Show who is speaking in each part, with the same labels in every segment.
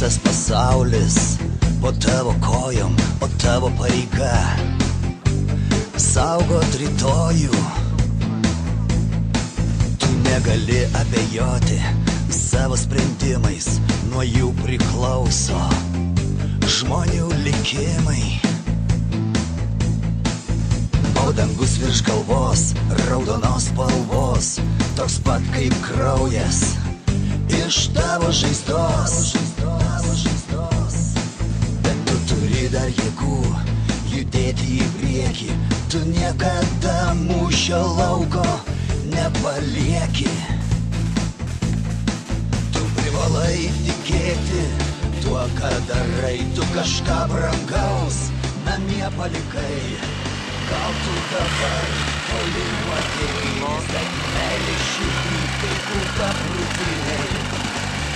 Speaker 1: Visas pasaulis po tavo kojom, o tavo pareiga saugot rytojų. Tu negali abejoti savo sprendimais, nuo jų priklauso žmonių likimai. O dangus virš galvos, raudonos spalvos, toks pat kaip kraujas iš tavo žaizdos. Bet tu turi dar jėgų judėti į priekį, tu niekada mūšio lauko nepalieki. Tu privalai tikėti tuo, ką darai, tu kažką brangaus namie palikai. Gal tu dabar toli nuo tėvynės, bet meilė širdį tai kulka krūtinėj.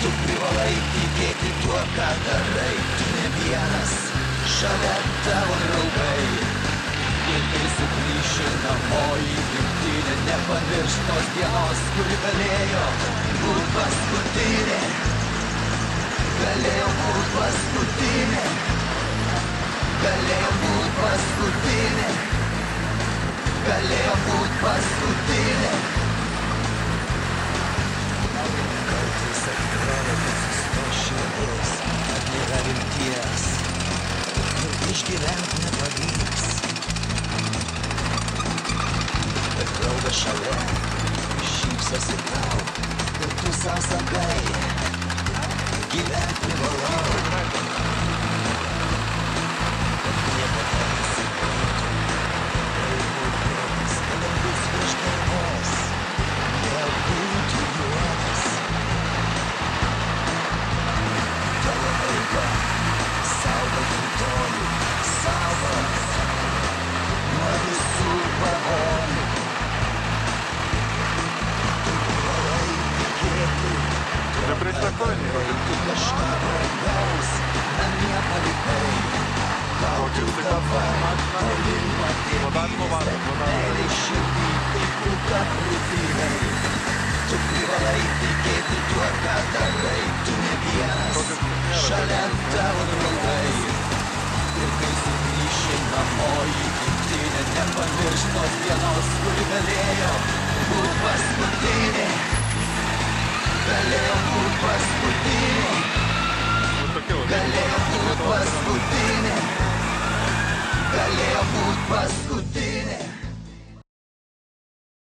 Speaker 1: Tu privalai tikėti tuo, ką darai, tu ne vienas, šalia tavo draugai. Ir kai sugrįši namo į gimtinę, nepamiršk tos dienos, kuri galėjo būt paskutinė. Galėjo būt paskutinė. Galėjo būt paskutinė. Galėjo būt paskutinė. Kartais atrodo, kad sustos širdis, kad nėra vilties ir išgyvent nepavyks. Bet draugas šalia šypsosi tau ir tu sau sakai, gyvent privalau. Bet nieko nepasikartų. Tu privalai tikėti tuo, ką darai, tu ne vienas, šalia tavo draugai. Ir kai sugrįši namo į gimtinę, nepamiršk tos dienos, kuri galėjo būt paskutinė. Galėjo